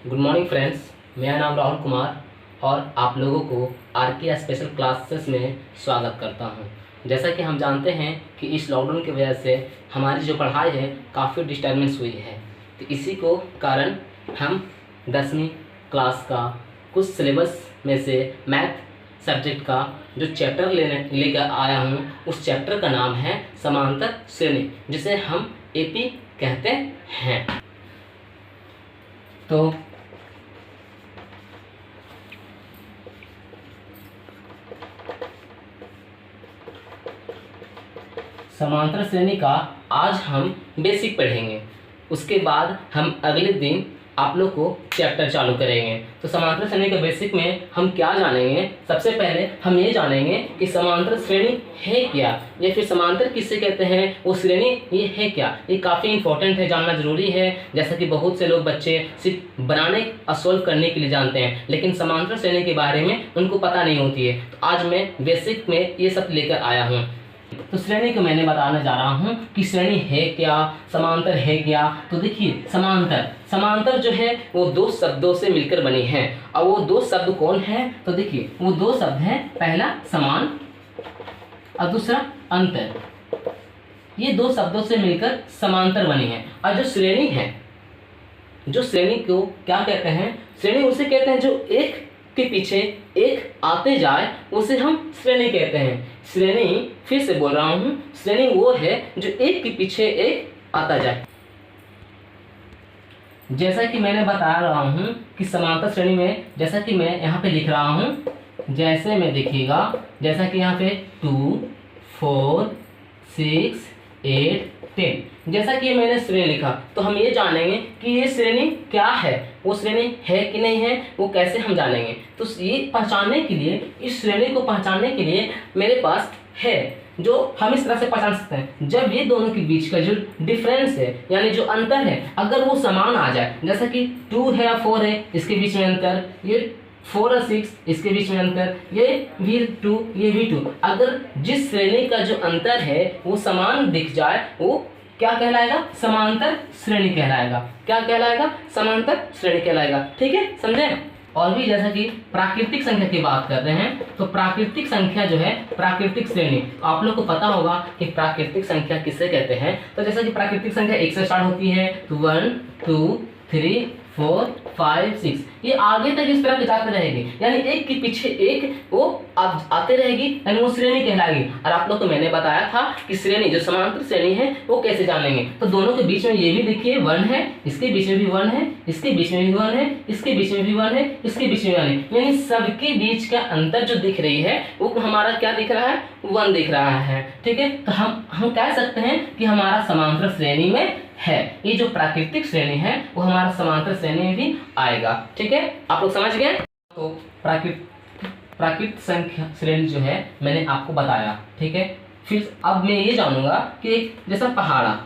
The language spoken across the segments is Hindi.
गुड मॉर्निंग फ्रेंड्स, मेरा नाम राहुल कुमार और आप लोगों को आरके स्पेशल क्लासेस में स्वागत करता हूं। जैसा कि हम जानते हैं कि इस लॉकडाउन की वजह से हमारी जो पढ़ाई है काफ़ी डिस्टर्बेंस हुई है, तो इसी को कारण हम 10वीं क्लास का कुछ सिलेबस में से मैथ सब्जेक्ट का जो चैप्टर लेकर आया हूं, उस चैप्टर का नाम है समांतर श्रेणी, जिसे हम एपी कहते हैं। तो समांतर श्रेणी का आज हम बेसिक पढ़ेंगे, उसके बाद हम अगले दिन आप लोग को चैप्टर चालू करेंगे। तो समांतर श्रेणी के बेसिक में हम क्या जानेंगे? सबसे पहले हम ये जानेंगे कि समांतर श्रेणी है क्या, या फिर समांतर किसे कहते हैं, वो श्रेणी ये है क्या। ये काफ़ी इंपॉर्टेंट है, जानना जरूरी है। जैसा कि बहुत से लोग बच्चे सिर्फ बनाने और सोल्व करने के लिए जानते हैं, लेकिन समांतर श्रेणी के बारे में उनको पता नहीं होती है। तो आज मैं बेसिक में ये सब लेकर आया हूँ। तो श्रेणी को मैंने बताने जा रहा हूँ कि श्रेणी है क्या, समांतर है क्या। तो देखिए, समांतर जो है वो दो शब्दों से मिलकर बनी है। और वो दो शब्द कौन है? तो देखिए, वो दो शब्द हैं, पहला समान और दूसरा अंतर। ये दो शब्दों से मिलकर समांतर बनी है। और जो श्रेणी है, जो श्रेणी को क्या कहते हैं? श्रेणी उसे कहते हैं जो एक के पीछे एक आते जाए, उसे हम श्रेणी कहते हैं। श्रेणी, फिर से बोल रहा हूं, श्रेणी वो है जो एक के पीछे एक आता जाए। जैसा कि मैंने बता रहा हूं कि समांतर श्रेणी में, जैसा कि मैं यहाँ पे लिख रहा हूं, जैसे में देखिएगा, जैसा कि यहाँ पे 2, 4, 6, 8, 10, जैसा कि मैंने श्रेणी लिखा, तो हम ये जानेंगे कि ये श्रेणी क्या है, वो श्रेणी है कि नहीं है, वो कैसे हम जानेंगे। तो ये पहचानने के लिए, इस श्रेणी को पहचानने के लिए मेरे पास है जो हम इस तरह से पहचान सकते हैं। जब ये दोनों के बीच का जो डिफरेंस है, यानी जो अंतर है, अगर वो समान आ जाए, जैसा कि 2 है या 4 है, इसके बीच में अंतर, ये 4 और 6 इसके बीच में अंतर, ये V2 ये V2, अगर जिस श्रेणी का जो अंतर है वो समान दिख जाए, वो क्या कहलाएगा? समांतर श्रेणी कहलाएगा। क्या कहलाएगा? समांतर श्रेणी कहलाएगा। ठीक है, समझे? और भी जैसा कि प्राकृतिक संख्या की बात कर रहे हैं, तो प्राकृतिक संख्या जो है, प्राकृतिक श्रेणी, तो आप लोग को पता होगा कि प्राकृतिक संख्या किसे कहते हैं। तो जैसा कि प्राकृतिक संख्या 1 से स्टार्ट होती है, तो 1 2 3 4 5 6, ये आगे तक इस तरह जाते रहेगी, यानी एक के पीछे एक वो आते रहेगी, यानी वो श्रेणी कहलाएगी। और आप लोग को मैंने बताया था कि श्रेणी, जो समांतर श्रेणी है, वो कैसे जानेंगे। तो दोनों के बीच में ये भी देखिए 1 है, इसके बीच में भी 1 है, इसके बीच में भी 1 है, इसके बीच में भी 1 है, इसके बीच में 1 है, यानी सबके बीच का अंतर जो दिख रही है वो हमारा क्या दिख रहा है? 1 दिख रहा है। ठीक है, तो हम कह सकते हैं कि हमारा समांतर श्रेणी में है। ये जो प्राकृतिक श्रेणी है वो हमारा समांतर श्रेणी में भी आएगा। ठीक है, आप लोग समझ गए? तो प्राकृतिक संख्या श्रेणी जो है मैंने आपको बताया। ठीक है, फिर अब मैं ये जानूंगा कि जैसा पहाड़ा,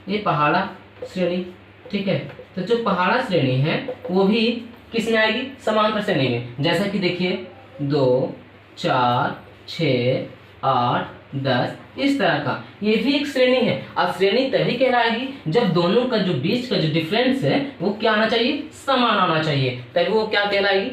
ये पहाड़ा श्रेणी, ठीक है, तो जो पहाड़ा श्रेणी है वो भी किस में आएगी? समांतर श्रेणी में। जैसा कि देखिए 2 4 6 8 10, इस तरह का ये भी एक श्रेणी है। अब श्रेणी तभी कहलाएगी जब दोनों का जो बीच का जो डिफरेंस है वो क्या आना चाहिए? समान आना चाहिए, तभी वो क्या कहलाएगी?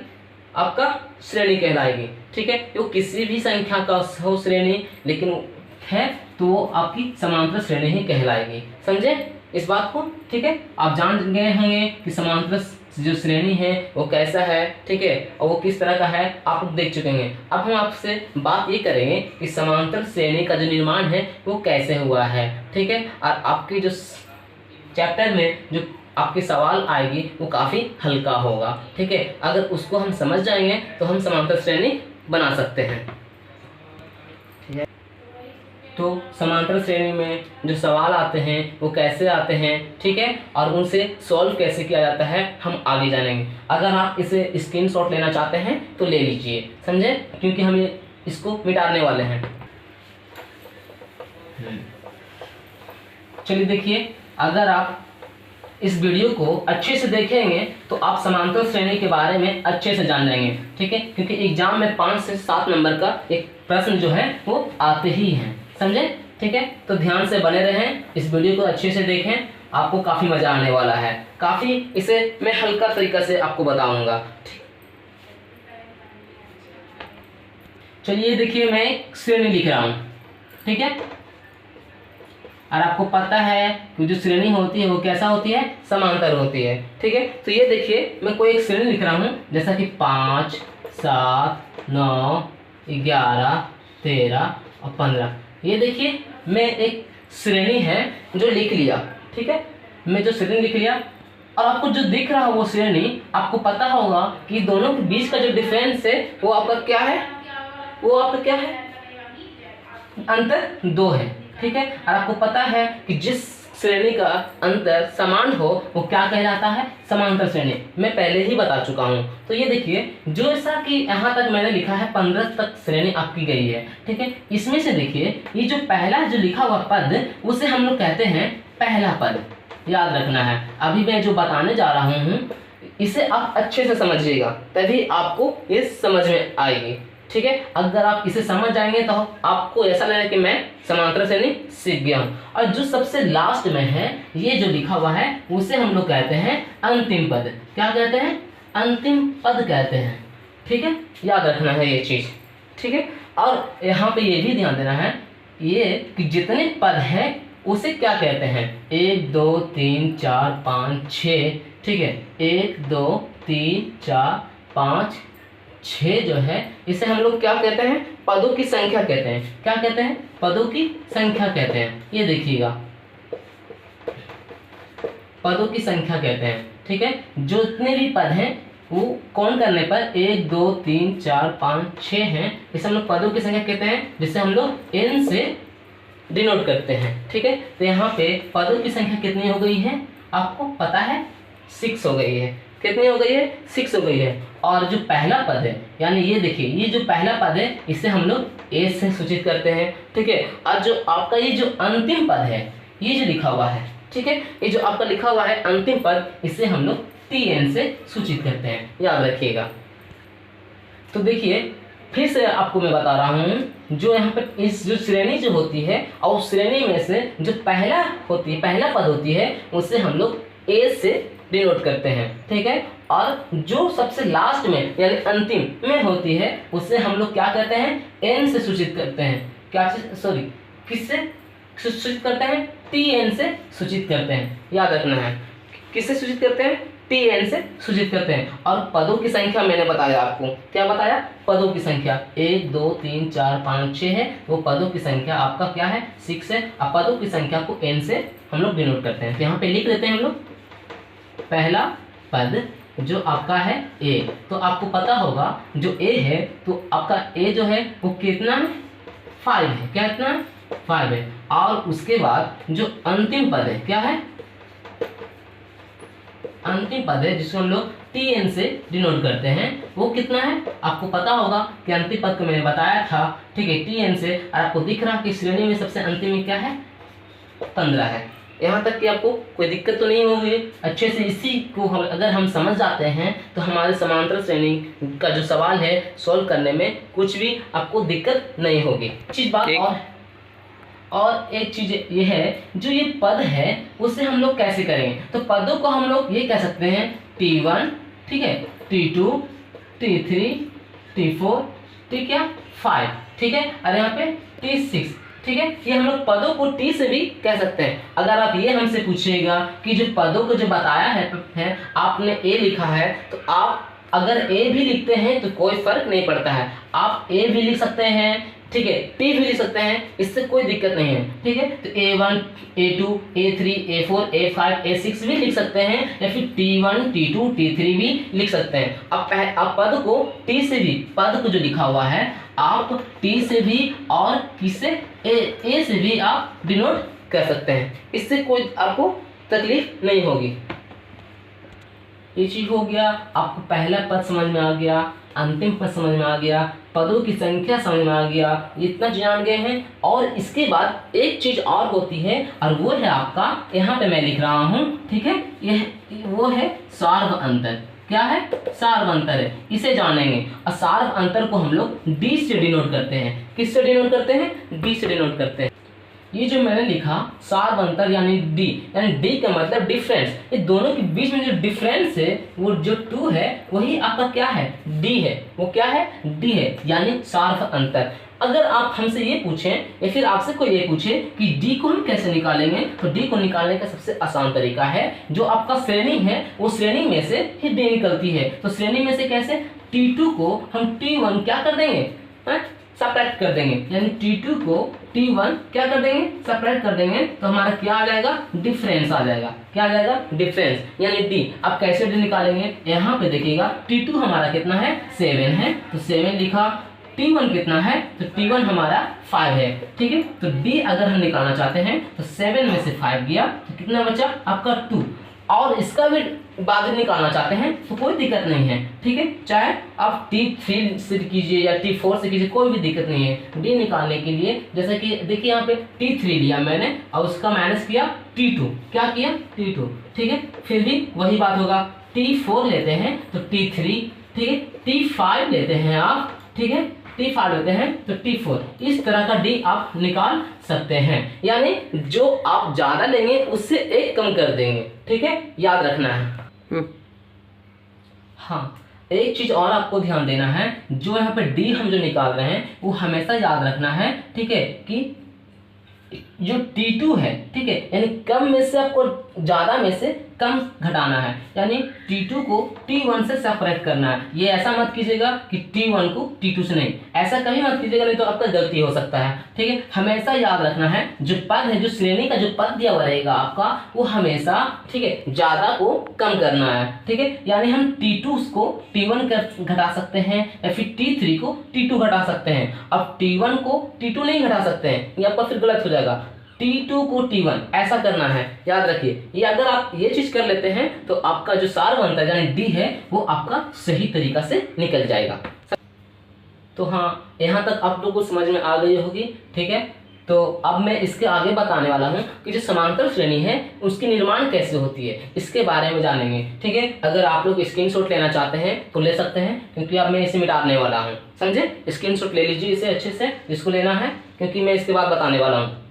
आपका श्रेणी कहलाएगी। ठीक है, तो किसी भी संख्या का हो श्रेणी, लेकिन है तो वो आपकी समांतर श्रेणी ही कहलाएगी। समझे इस बात को? ठीक है, आप जान गए होंगे कि समांतर जो श्रेणी है वो कैसा है। ठीक है, और वो किस तरह का है आप लोग देख चुके हैं। अब हम आपसे बात ये करेंगे कि समांतर श्रेणी का जो निर्माण है वो कैसे हुआ है। ठीक है, और आपके जो चैप्टर में जो आपके सवाल आएगी वो काफ़ी हल्का होगा। ठीक है, अगर उसको हम समझ जाएंगे तो हम समांतर श्रेणी बना सकते हैं। ठीक है, तो समांतर श्रेणी में जो सवाल आते हैं वो कैसे आते हैं, ठीक है, और उनसे सॉल्व कैसे किया जाता है हम आगे जानेंगे। अगर आप इसे स्क्रीनशॉट लेना चाहते हैं तो ले लीजिए, समझे, क्योंकि हम इसको मिटाने वाले हैं। चलिए देखिए, अगर आप इस वीडियो को अच्छे से देखेंगे तो आप समांतर श्रेणी के बारे में अच्छे से जान जाएंगे। ठीक है, क्योंकि एग्जाम में 5 से 7 नंबर का एक प्रश्न जो है वो आते ही हैं। समझे? ठीक है, तो ध्यान से बने रहें, इस वीडियो को अच्छे से देखें। आपको काफ़ी मज़ा आने वाला है। काफ़ी इसे मैं हल्का तरीका से आपको बताऊंगा। चलिए देखिए, मैं एक श्रेणी लिख रहा हूँ, ठीक है। और आपको पता है कि जो श्रेणी होती है वो कैसा होती है, समांतर होती है, ठीक है। तो ये देखिए, मैं कोई एक श्रेणी लिख रहा हूँ, जैसा कि 5, 7, 9, 11, 13 और 15। ये देखिए, मैं एक श्रेणी है जो लिख लिया, ठीक है। मैं जो श्रेणी लिख लिया, और आपको जो दिख रहा है वो श्रेणी, आपको पता होगा कि दोनों के बीच का जो डिफरेंस है वो आपका क्या है, वो आपका क्या है, अंतर 2 है, ठीक है। और आपको पता है कि जिस श्रेणी का अंतर समान हो वो क्या कहलाता है, समांतर श्रेणी। मैं पहले ही बता चुका हूँ। तो ये देखिए, जो ऐसा कि यहाँ तक मैंने लिखा है 15 तक श्रेणी आपकी गई है, ठीक है। इसमें से देखिए, ये जो पहला जो लिखा हुआ पद, उसे हम लोग कहते हैं पहला पद, याद रखना है। अभी मैं जो बताने जा रहा हूँ इसे आप अच्छे से समझिएगा, तभी आपको ये समझ में आएगी, ठीक है। अगर आप इसे समझ जाएंगे तो आपको ऐसा लगेगा कि मैं समांतर श्रेणी सीख गया हूँ। और जो सबसे लास्ट में है, ये जो लिखा हुआ है, उसे हम लोग कहते हैं अंतिम पद। क्या कहते हैं, अंतिम पद कहते हैं, ठीक है। याद रखना है ये चीज, ठीक है। और यहाँ पे ये भी ध्यान देना है ये कि जितने पद हैं उसे क्या कहते हैं, 1 2 3 4 5 6, ठीक है। 1 2 3 4 5 6 जो है, इसे हम लोग क्या कहते हैं, पदों की संख्या कहते हैं। क्या कहते हैं, पदों की संख्या कहते हैं। ये देखिएगा, पदों की संख्या कहते हैं, ठीक है। जो इतने भी पद हैं वो कौन करने पर 1 2 3 4 5 6 हैं, इसे हम लोग पदों की संख्या कहते हैं, जिसे हम लोग n से डिनोट करते हैं, ठीक है। तो यहाँ पे पदों की संख्या कितनी हो गई है, आपको पता है 6 हो गई है। कितनी हो गई है, 6 हो गई है। और जो पहला पद है, यानी ये देखिए, ये जो पहला पद है इसे हम लोग a से सूचित करते हैं, ठीक है। और जो आपका ये जो अंतिम पद है, ये जो लिखा हुआ है, ठीक है, ये जो आपका लिखा हुआ है अंतिम पद, इसे हम लोग tn से सूचित करते हैं, याद रखिएगा। तो देखिए, फिर से आपको मैं बता रहा हूँ, जो यहाँ पे इस जो श्रेणी जो होती है, और उस श्रेणी में से जो पहला होती है, पहला पद होती है, उसे हम लोग a से डिनोट करते हैं, ठीक है। और जो सबसे लास्ट में यानी अंतिम में होती है, उसे हम लोग क्या कहते हैं, n से सूचित करते हैं। क्या, सॉरी, किससे सूचित करते हैं, tn से सूचित करते हैं, याद रखना है। किससे सूचित करते हैं, tn से सूचित करते हैं। और पदों की संख्या मैंने बताया आपको, क्या बताया, पदों की संख्या 1 2 3 4 5 6 है, वो पदों की संख्या आपका क्या है, 6 है। अब पदों की संख्या को n से हम लोग डिनोट करते हैं। तो यहाँ पे लिख देते हैं हम लोग, पहला पद जो आपका है a। तो आपको पता होगा जो a है, तो आपका a जो है वो कितना है, 5 है। क्या इतना है, 5 है। और उसके बाद जो अंतिम पद है, क्या है, अंतिम पद है, जिसको हम लोग tn से डिनोट करते हैं, वो कितना है, आपको पता होगा कि अंतिम पद को मैंने बताया था, ठीक है, tn से। और आपको दिख रहा कि श्रेणी में सबसे अंतिम में क्या है, 15 है। यहाँ तक कि आपको कोई दिक्कत तो नहीं होगी। अच्छे से इसी को हम अगर हम समझ जाते हैं तो हमारे समांतर श्रेणी का जो सवाल है सॉल्व करने में कुछ भी आपको दिक्कत नहीं होगी। चीज बात और एक चीज ये है, जो ये पद है उसे हम लोग कैसे करेंगे, तो पदों को हम लोग ये कह सकते हैं t1, ठीक है, t2, t3, t4, ठीक है, 5, ठीक है, और यहाँ पे t6, ठीक है। ये हम लोग पदों को t से भी कह सकते हैं। अगर आप ये हमसे पूछिएगा कि जो पदों को जो बताया है आपने a लिखा है, तो आप अगर a भी लिखते हैं तो कोई फर्क नहीं पड़ता है, आप a भी लिख सकते हैं, ठीक है, t भी लिख सकते हैं, इससे कोई दिक्कत नहीं है, ठीक है। तो a1 a2 a3 a4 a5 a6 भी लिख सकते हैं, या फिर t1 t2 t3 भी लिख सकते हैं। अब पद को t से भी, पद को जो लिखा हुआ है आप t से भी और किससे, a से भी आप डिनोट कर सकते हैं, इससे कोई आपको तकलीफ नहीं होगी। ये चीज हो गया, आपको पहला पद समझ में आ गया, अंतिम पद समझ में आ गया, पदों की संख्या समझ में आ गया, इतना जान गए हैं। और इसके बाद एक चीज और होती है, और वो है आपका, यहाँ पे मैं लिख रहा हूँ, ठीक है, यह वो है सार्व अंतर। क्या है, सार्व अंतर है, इसे जानेंगे। और सार्व अंतर को हम लोग d से डिनोट करते हैं। किससे डिनोट करते हैं, d से डिनोट करते हैं। ये जो मैंने लिखा सार्वंतर यानी डी, यानी डी का मतलब डिफरेंस, ये दोनों के बीच में जो डिफरेंस है वो जो 2 है वही आपका क्या है, डी है। वो क्या है, डी है, यानी सार्व अंतर। अगर आप हमसे ये पूछें या फिर आपसे कोई ये पूछे कि डी को हम कैसे निकालेंगे, तो डी को निकालने का सबसे आसान तरीका है, जो आपका श्रेणी है वो श्रेणी में से ही डी निकलती है। तो श्रेणी में से कैसे, T2 को हम T1 क्या कर देंगे, सब्ट्रैक्ट कर देंगे, यानी T2 को T1 क्या कर देंगे, सब्ट्रैक्ट कर देंगे, तो हमारा क्या आ जाएगा, डिफरेंस आ जाएगा। क्या आ जाएगा, डिफरेंस, यानी डी। अब कैसे डी निकालेंगे, यहाँ पे देखिएगा T2 हमारा कितना है, 7 है, तो 7 लिखा। T1 कितना है, तो T1 हमारा 5 है, ठीक है। तो D अगर हम निकालना चाहते हैं तो 7 में से 5 गया तो कितना बचा आपका 2, और इसका भी बाद निकालना चाहते हैं तो कोई दिक्कत नहीं है, ठीक है। चाहे आप T3 से कीजिए या T4 से कीजिए, कोई भी दिक्कत नहीं है। D निकालने के लिए जैसे कि देखिए यहाँ पे T3 लिया मैंने और उसका माइनस किया T2, क्या किया, T2, ठीक है। फिर भी वही बात होगा, T4 लेते हैं तो T3, ठीक है। T5 लेते हैं आप, ठीक है, T5 लेते हैं तो T4। इस तरह का D आप निकाल सकते हैं, यानी जो आप ज्यादा लेंगे उससे एक कम कर देंगे, ठीक है, याद रखना है। हाँ, एक चीज और आपको ध्यान देना है, जो यहाँ पे D हम जो निकाल रहे हैं वो हमेशा याद रखना है, ठीक है, कि जो T2 है, ठीक है, यानी कम में से आपको ज्यादा में से कम घटाना है, यानी T2 को T1 से सेपरेट करना है। ये ऐसा मत कीजिएगा कि T1 को T2 से, नहीं, ऐसा कभी मत कीजिएगा, नहीं तो आपका गलती हो सकता है, ठीक है। हमेशा याद रखना है, जो पद है, जो श्रेणी का जो पद दिया हुआ रहेगा आपका, वो हमेशा, ठीक है, ज्यादा को कम करना है, ठीक है। यानी हम T2 को T1 घटा सकते हैं या फिर T3 को T2 घटा सकते हैं। अब T1 को T2 नहीं घटा सकते हैं, ये आपका फिर गलत हो जाएगा। T2 को T1 ऐसा करना है, याद रखिए। ये अगर आप ये चीज कर लेते हैं तो आपका जो सार बनता है यानी D है वो आपका सही तरीका से निकल जाएगा। तो हाँ, यहाँ तक आप लोगों को समझ में आ गई होगी, ठीक है। तो अब मैं इसके आगे बताने वाला हूँ कि जो समांतर श्रेणी है उसकी निर्माण कैसे होती है, इसके बारे में जानेंगे, ठीक है। अगर आप लोग स्क्रीनशॉट लेना चाहते हैं तो ले सकते हैं, क्योंकि अब मैं इसे मिटाने वाला हूँ, समझे। स्क्रीनशॉट ले लीजिए इसे अच्छे से, जिसको लेना है, क्योंकि मैं इसके बाद बताने वाला हूँ।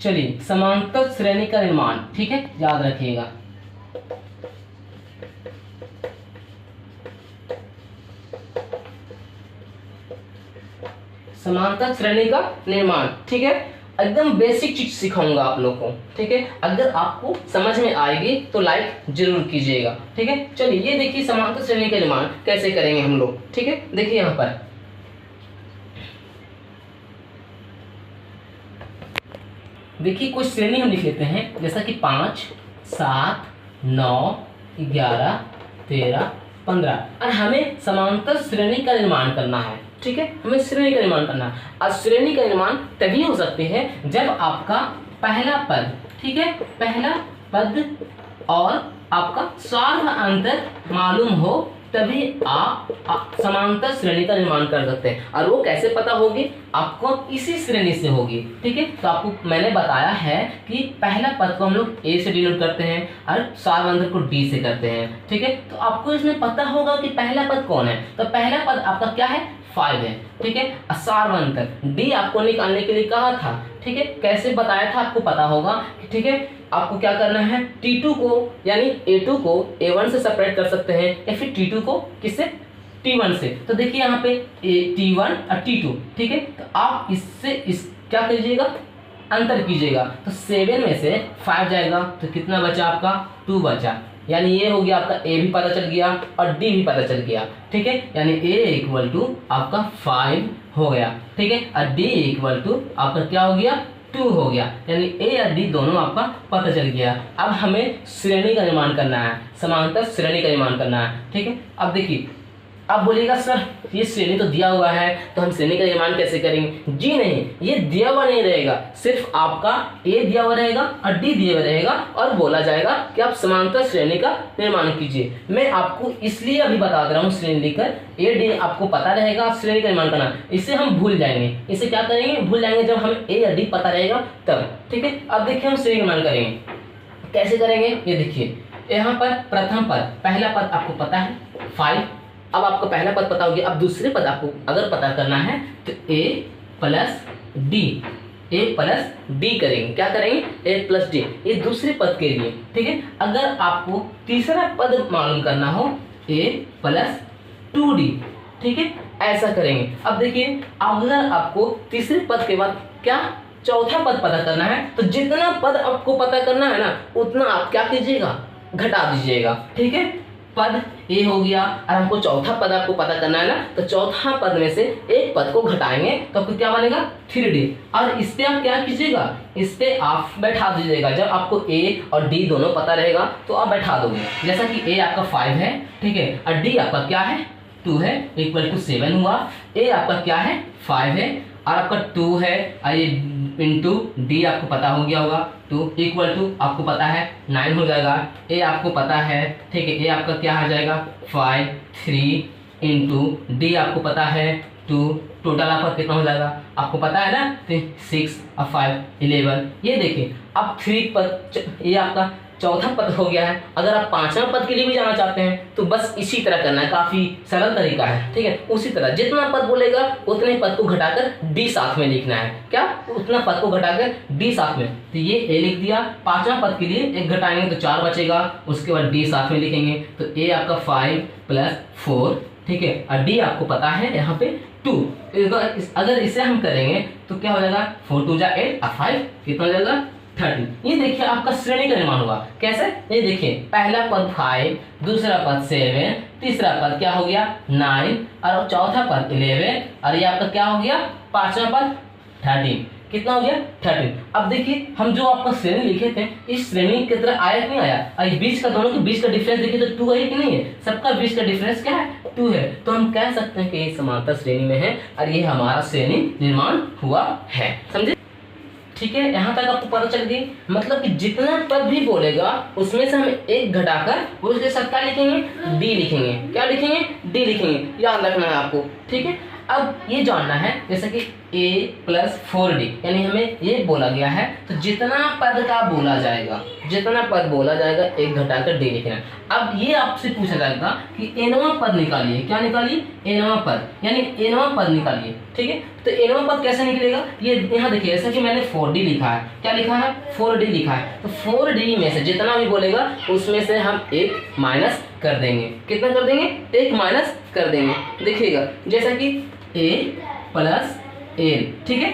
चलिए, समांतर श्रेणी का निर्माण, ठीक है, याद रखिएगा। समांतर श्रेणी का निर्माण, ठीक है, एकदम बेसिक चीज सिखाऊंगा आप लोग को, ठीक है। अगर आपको समझ में आएगी तो लाइक जरूर कीजिएगा, ठीक है। चलिए, ये देखिए समांतर श्रेणी का निर्माण कैसे करेंगे हम लोग, ठीक है। देखिए यहाँ पर देखिए कुछ श्रेणी हम लिख लेते हैं, जैसा कि 5, 7, 9, 11, 13, 15, और हमें समांतर श्रेणी का निर्माण करना है, ठीक है। हमें श्रेणी का निर्माण करना है। और श्रेणी का निर्माण तभी हो सकती है जब आपका पहला पद, ठीक है, पहला पद और आपका सार्व अंतर मालूम हो, तभी आप समांतर श्रेणी का निर्माण कर सकते हैं। और वो कैसे पता होगी, आपको इसी श्रेणी से होगी, ठीक है। तो आपको मैंने बताया है कि पहला पद को हम लोग ए से डिनोट करते हैं और सार्व अंतर को डी से करते हैं, ठीक है। तो आपको इसमें पता होगा कि पहला पद कौन है, तो पहला पद आपका क्या है, 5 है, ठीक है। सार्व अंतर डी आपको निकालने के लिए कहा था, ठीक है, कैसे बताया था आपको पता होगा, ठीक है। आपको क्या करना है, T2 को यानी A2 को A1 से सेपरेट कर सकते हैं, या फिर T2 को किससे, T1 से। तो देखिए यहाँ पे T1 और T2, ठीक है। तो आप इससे क्या कीजिएगा, अंतर कीजिएगा, तो 7 में से 5 जाएगा तो कितना बचा आपका, 2 बचा, यानी ये हो गया आपका A भी पता चल गया और D भी पता चल गया, ठीक है। यानी A इक्वल टू आपका 5 हो गया, ठीक है, और D इक्वल टू आपका क्या हो गया, 2 हो गया, यानी A और D दोनों आपका पता चल गया। अब हमें श्रेणी का निर्माण करना है, समांतर श्रेणी का निर्माण करना है, ठीक है। अब देखिए आप बोलिएगा सर ये श्रेणी तो दिया हुआ है तो हम श्रेणी का निर्माण कैसे करेंगे? जी नहीं, ये दिया हुआ नहीं रहेगा, सिर्फ आपका ए दिया हुआ रहेगा और डी दिया हुआ रहेगा और बोला जाएगा कि आप समांतर श्रेणी का निर्माण कीजिए। मैं आपको इसलिए अभी बता दे रहा हूँ श्रेणी लिखकर, ए डी आपको पता रहेगा, आप श्रेणी का निर्माण करना, इससे हम भूल जाएंगे। इसे क्या करेंगे? भूल जाएंगे जब हमें ए या डी पता रहेगा तब। ठीक है, अब देखिए हम श्रेणी निर्माण करेंगे, कैसे करेंगे ये देखिए। यहाँ पर प्रथम पद, पहला पद आपको पता है 5। अब आपको पहला पद पता हो गया, अब दूसरे पद आपको अगर पता करना है तो a plus D, A plus D करेंगे। क्या करेंगे? ए प्लस डी, ये दूसरे पद के लिए। ठीक है, अगर आपको तीसरा पद मालूम करना हो a प्लस 2d, ठीक है, ऐसा करेंगे। अब देखिए अगर आपको तीसरे पद के बाद क्या चौथा पद पता करना है तो जितना पद आपको पता करना है ना उतना आप क्या कीजिएगा? घटा दीजिएगा। ठीक है, पद ए हो गया और हमको चौथा पद आपको पता करना है ना तो चौथा पद में से एक पद को घटाएंगे तो आपको क्या बनेगा? 3d। और इस पे आप क्या कीजिएगा? इस पे आप बैठा दीजिएगा। जब आपको a और d दोनों पता रहेगा तो आप बैठा दोगे। जैसा कि a आपका 5 है, ठीक है, और d आपका क्या है? 2 है, इक्वल टू 7 हुआ। a आपका क्या है? 5 है और आपका 2 है और ये इंटू डी आपको पता हो गया होगा 2 इक्वल टू आपको पता है 9 हो जाएगा। ए आपको पता है, ठीक है, ए आपका क्या आ जाएगा? 5 3 इंटू डी आपको पता है 2, टोटल आपका कितना हो जाएगा? आपको पता है ना, तो 6 और 5 11। ये देखिए अब 3 पद, ये आपका चौथा पद हो गया है। अगर आप पांचवा पद के लिए भी जाना चाहते हैं तो बस इसी तरह करना है, काफी सरल तरीका है। ठीक है, उसी तरह जितना पद बोलेगा उतने पद को घटाकर डी साथ में लिखना है। क्या? उतना पद को घटाकर डी साथ में। तो ये ए लिख दिया, पांचवा पद के लिए एक घटाएंगे तो 4 बचेगा, उसके बाद डी साथ में लिखेंगे तो ए आपका 5 प्लस 4, ठीक है, और डी आपको पता है यहाँ पे 2। अगर इसे हम करेंगे तो क्या हो जाएगा? 4 2 जा 8 और 5 कितना हो जाएगा? 13। ये देखिए आपका श्रेणी का निर्माण हुआ। कैसे? ये देखिए पहला पद 5, दूसरा पद 7, तीसरा पद क्या हो गया? 9 और चौथा पद 11 और ये आपका क्या हो गया? पांचवा पद 13। कितना हो गया? 13। अब देखिए हम जो आपका श्रेणी लिखे थे इस श्रेणी की तरह आया कि नहीं आया? और बीच का, दोनों के बीच का डिफरेंस देखिए तो 2 है कि नहीं है? सबका बीच का डिफरेंस क्या है? 2 है। तो हम कह सकते हैं कि ये समांतर श्रेणी में है और ये हमारा श्रेणी निर्माण हुआ है। समझे? ठीक है, यहाँ तक आपको पता चल गई। मतलब कि जितना पद भी बोलेगा उसमें से हम एक घटाकर उसके साथ क्या लिखेंगे? डी लिखेंगे। क्या लिखेंगे? डी लिखेंगे। याद रखना है आपको। ठीक है, अब ये जानना है जैसे कि a प्लस 4d, यानी हमें ये बोला गया है तो जितना पद का बोला जाएगा, जितना पद बोला जाएगा एक घटाकर d लिखना है। अब ये आपसे पूछा जाएगा कि nवां पद निकालिए। क्या निकालिए? nवां पद, यानी nवां पद निकालिए। ठीक है, तो nवां पद कैसे निकलेगा? ये यहाँ देखिए, जैसे कि मैंने 4d लिखा है। क्या लिखा है? 4d लिखा है। तो 4d में से जितना भी बोलेगा उसमें से हम एक माइनस कर देंगे। कितना कर देंगे? एक माइनस कर देंगे। देखिएगा जैसा कि a प्लस n, ठीक है,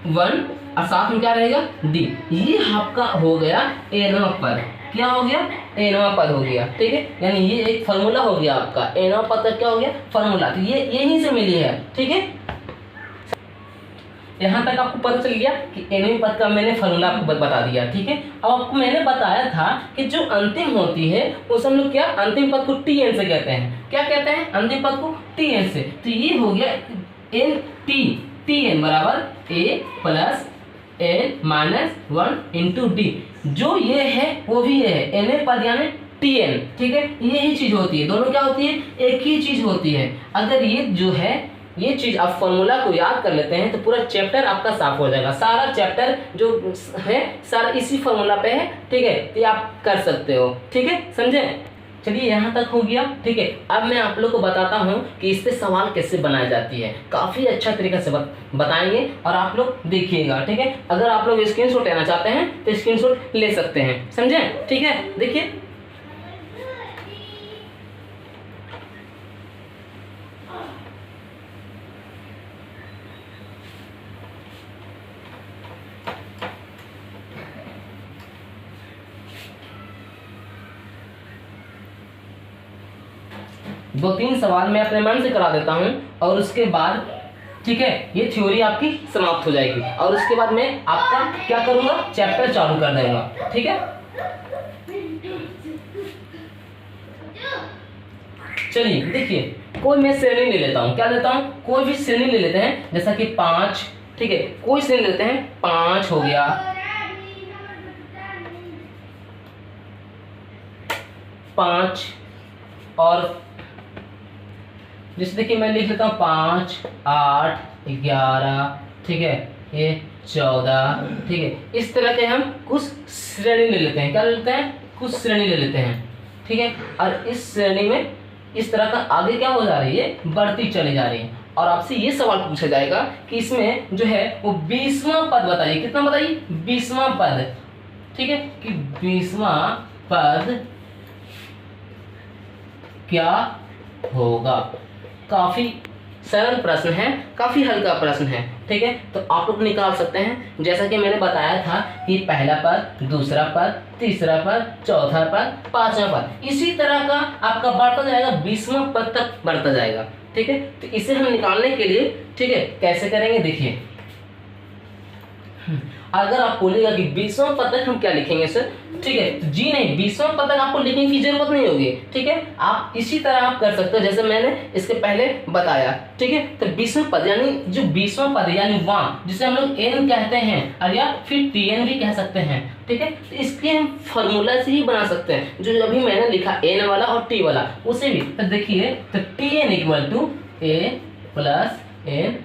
1 और साथ में क्या रहेगा? d। ये आपका हो गया nवां पद। क्या हो गया? nवां पद हो गया। ठीक है, यानी ये एक फार्मूला हो गया आपका। nवां पद का क्या हो गया? फार्मूला। तो ये यहीं से मिली है। ठीक है, यहाँ तक आपको पता चल गया कि nवें पद का मैंने फार्मूला आपको बता दिया। ठीक है, अब आपको मैंने बताया था कि जो अंतिम होती है उस हम लोग क्या अंतिम पद को tn से कहते हैं। क्या कहते हैं? अंतिम पद को tn से। तो ये हो गया tn बराबर a plus n minus 1 into D. जो ये है वो भी ये है, nवें पद यानी tn। ठीक है, यही चीज होती है, दोनों क्या होती है? एक ही चीज होती है। अगर ये जो है ये चीज आप फॉर्मूला को याद कर लेते हैं तो पूरा चैप्टर आपका साफ हो जाएगा। सारा चैप्टर जो है सारा इसी फॉर्मूला पे है। ठीक है, तो आप कर सकते हो। ठीक है, समझे? चलिए यहाँ तक हो गया। ठीक है, अब मैं आप लोग को बताता हूँ कि इस पे सवाल कैसे बनाई जाती है। काफ़ी अच्छा तरीका से बताएंगे और आप लोग देखिएगा। ठीक है, अगर आप लोग स्क्रीनशॉट लेना चाहते हैं तो स्क्रीनशॉट ले सकते हैं। समझे? ठीक है, देखिए दो तीन सवाल मैं अपने मन से करा देता हूं और उसके बाद ठीक है ये थ्योरी आपकी समाप्त हो जाएगी और उसके बाद मैं आपका क्या करूंगा? चैप्टर चालू कर दूंगा। ठीक है, चलिए देखिए, कोई मैं श्रेणी ले लेता हूँ, क्या लेता हूँ, कोई भी श्रेणी ले लेते हैं, जैसा कि 5, ठीक है, कोई श्रेणी लेते हैं, 5 हो गया, 5 और जैसे देखिए मैं लिख लेता हूँ 5, 8, 11, ठीक है, ये 14, ठीक है। इस तरह के हम कुछ श्रेणी ले लेते हैं, क्या ले लेते हैं, कुछ श्रेणी ले लेते हैं, ठीक है। और इस श्रेणी में इस तरह का आगे क्या हो जा रही है, बढ़ती चली जा रही है। और आपसे ये सवाल पूछा जाएगा कि इसमें जो है वो 20वां पद बताइए, कितना बताइए, 20वां पद, ठीक है, कि 20वां पद क्या होगा। काफी सरल प्रश्न है, काफी हल्का प्रश्न है, ठीक है। तो आप लोग निकाल सकते हैं, जैसा कि मैंने बताया था कि पहला पद, दूसरा पद, तीसरा पद, चौथा पद, पांचवा पद, इसी तरह का आपका बढ़ता जाएगा, 20वां पद तक बढ़ता जाएगा, ठीक है। तो इसे हम निकालने के लिए, ठीक है, कैसे करेंगे देखिए। अगर आप बोलेगा कि 20वां पद तक हम क्या लिखेंगे सर, ठीक है, तो जी नहीं, 20वां पद तक आपको लिखने की जरूरत नहीं होगी, ठीक है। आप इसी तरह आप कर सकते हो जैसे मैंने इसके पहले बताया, ठीक है। तो 20वां पद यानी जो 20वां पद यानी वहाँ जिसे हम लोग एन कहते हैं, और या फिर टीएन भी कह सकते हैं, ठीक है। तो इसके हम फॉर्मूला से ही बना सकते हैं, जो अभी मैंने लिखा एन वाला और टी वाला, उसे भी। तो देखिए, तो T N equal to A plus N,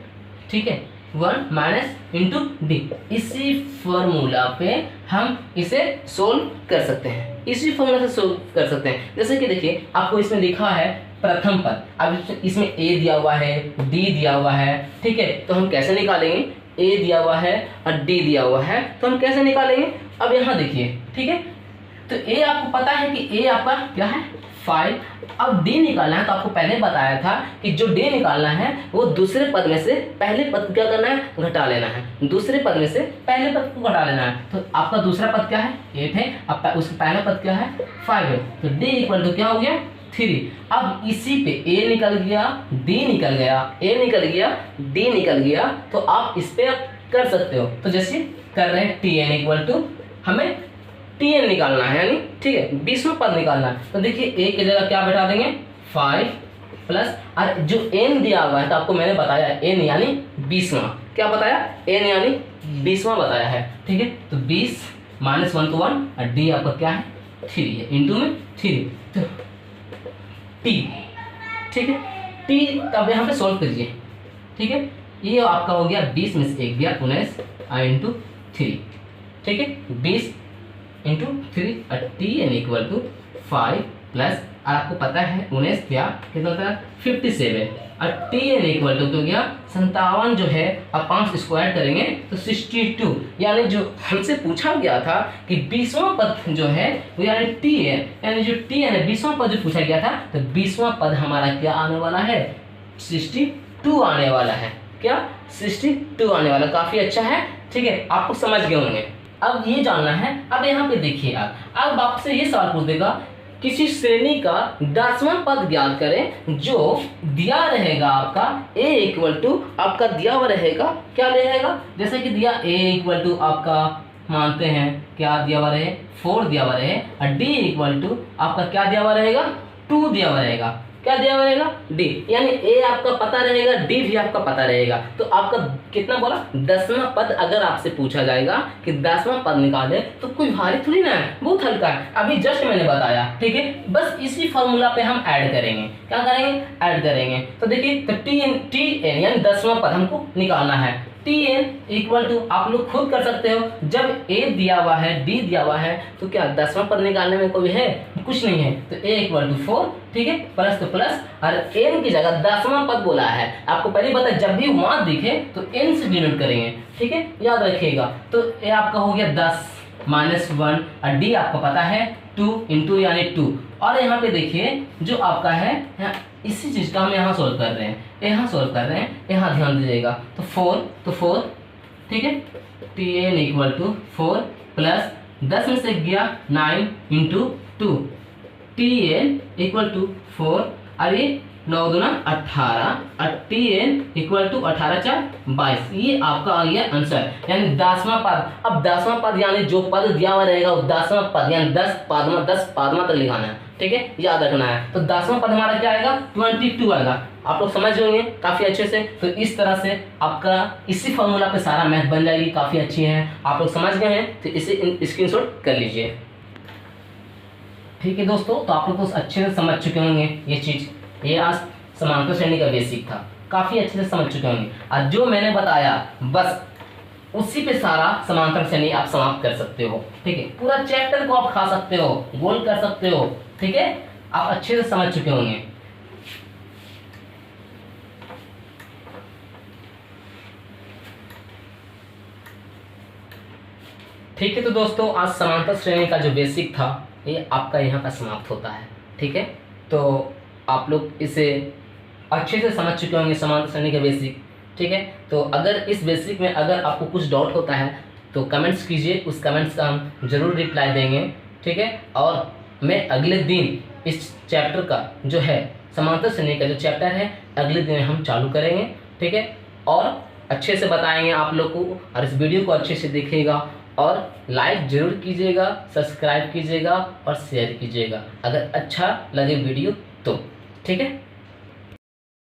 ठीक है, 1 माइनस इंटू डी। इसी फॉर्मूला पे हम इसे सोल्व कर सकते हैं, इसी फॉर्मूला से सोल्व कर सकते हैं। जैसे कि देखिए, आपको इसमें लिखा है प्रथम पद, अब इसमें ए दिया हुआ है, डी दिया हुआ है, ठीक है। तो हम कैसे निकालेंगे, ए दिया हुआ है और डी दिया हुआ है, तो हम कैसे निकालेंगे। अब यहाँ देखिए, ठीक है, तो ए आपको पता है कि ए आपका क्या है 5। अब डी निकालना है, तो आपको पहले बताया था कि जो डी निकालना है वो दूसरे पद में से पहले पद को क्या करना है, घटा लेना है, दूसरे पद में से पहले पद को घटा लेना है। तो आपका दूसरा पद क्या है 8 है, अब उसका पहला पद क्या है 5 है, तो डी इक्वल टू क्या हो गया 3। अब इसी पे ए निकल गया, डी निकल गया, ए निकल गया, डी निकल गया, तो आप इस पे कर सकते हो। तो जैसे कर रहे हैं टी एन इक्वल टू, हमें टी एन निकालना है, यानी ठीक है 20वां पद निकालना है। तो देखिए ए की जगह क्या बैठा देंगे 5 प्लस, और जो एन दिया हुआ है तो आपको मैंने बताया एन यानी 20वां, क्या बताया एन यानी 20वां बताया है, ठीक है। तो 20 माइनस 1 तो 1, और डी आपका क्या है 3 है, इंटू में 3, तो टी, ठीक है, टी। अब यहाँ पे सोल्व कीजिए, ठीक है, ये आपका हो गया 20 में से 1 गया 19 इंटू 3, ठीक है, 20 इंटू 3, और T N equal to 5 plus, और आपको पता है 19 क्या कितना होता है 57, और टी एन इक्वल टू तो गया 57 जो है, अब 5 स्क्वायर करेंगे तो 62, यानी जो हमसे पूछा गया था कि 20वां पद जो है वो यानी टी है, यानी जो टी है 20वां पद जो पूछा गया था, तो 20वां पद हमारा क्या आने वाला है 62 आने वाला है, क्या 62 आने वाला। काफी अच्छा है, ठीक है, आपको समझ गए होंगे। अब ये जानना है, अब यहाँ पे देखिए आप, अब आपसे ये सवाल पूछ देगा किसी श्रेणी का 10वां पद ज्ञात करें जो दिया रहेगा आपका a इक्वल टू, आपका दिया हुआ रहेगा क्या रहेगा, जैसे कि दिया a इक्वल टू आपका मानते हैं क्या दिया हुआ रहे 4 दिया हुआ रहे, और d इक्वल टू आपका क्या दिया हुआ रहेगा 2 दिया हुआ रहेगा, क्या दिया हुआ रहेगा डी, यानी ए आपका पता रहेगा, डी भी आपका पता रहेगा। तो आपका कितना बोला 10वां पद, अगर आपसे पूछा जाएगा कि 10वां पद निकाले तो कोई भारी थोड़ी ना है, बहुत हल्का है, अभी जस्ट मैंने बताया, ठीक है। बस इसी फॉर्मूला पे हम ऐड करेंगे, क्या करेंगे ऐड करेंगे। तो देखिए, तो टी एन यानी 10वां पद हमको निकालना है, टी एन इक्वल टू आप लोग खुद कर सकते हो, जब ए दिया हुआ है डी दिया हुआ है तो क्या 10वां पद निकालने में कोई है कुछ नहीं है, तो ए इक्वल टू 4, ठीक है, प्लस तो प्लस, और एन की जगह 10वां पद बोला है, आपको पहले पता है जब भी वहां दिखे तो एन से डिनोट करेंगे, ठीक है, याद रखिएगा। तो ए आपका हो गया 10 माइनस 1, और डी आपको पता है 2 इंटू यानी 2, और यहाँ पे देखिए जो आपका है इसी चीज का हम यहाँ सोल्व कर रहे हैं, यहाँ सोल्व कर रहे हैं, यहाँ ध्यान दीजिएगा। तो 4, ठीक है, T N equal to 4 plus 10 में से गया 9 into 2, T N equal to 4, और ये 9 दूना 18, और टी एन इक्वल टू 18 4 22, ये आपका आ गया आंसर, यानी 10वां पद। अब 10वां पद यानी जो पद दिया हुआ रहेगा वो 10वां पद यानी 10 पादमा तक लिखाना है, ठीक है, याद रखना है। तो 10वां पद हमारा क्या आएगा, 22 आएगा। आप लोग समझ गए काफ़ी अच्छे से। तो इस तरह से आपका इसी फॉर्मूला पे सारा मैथ बन जाएगी, काफ़ी अच्छी है। आप लोग समझ गए हैं तो इसे स्क्रीनशॉट कर लीजिए। ठीक है दोस्तों, तो आप लोग तो अच्छे से समझ चुके होंगे ये चीज़। ये आज समांतर श्रेणी का बेसिक था, काफ़ी अच्छे से समझ चुके होंगे। आज जो मैंने बताया बस उसी पे सारा समांतर श्रेणी आप समाप्त कर सकते हो। ठीक है, पूरा चैप्टर को आप खा सकते हो, गोल कर सकते हो। ठीक है, आप अच्छे से समझ चुके होंगे। ठीक है, तो दोस्तों आज समांतर श्रेणी का जो बेसिक था ये आपका यहाँ पर समाप्त होता है। ठीक है, तो आप लोग इसे अच्छे से समझ चुके होंगे, समांतर श्रेणी का बेसिक। ठीक है, तो अगर इस बेसिक में अगर आपको कुछ डाउट होता है तो कमेंट्स कीजिए, उस कमेंट्स का हम ज़रूर रिप्लाई देंगे। ठीक है, और मैं अगले दिन इस चैप्टर का जो है समांतर श्रेणी का जो चैप्टर है अगले दिन हम चालू करेंगे। ठीक है, और अच्छे से बताएंगे आप लोग को। और इस वीडियो को अच्छे से देखिएगा और लाइक ज़रूर कीजिएगा, सब्सक्राइब कीजिएगा और शेयर कीजिएगा अगर अच्छा लगे वीडियो तो। ठीक है।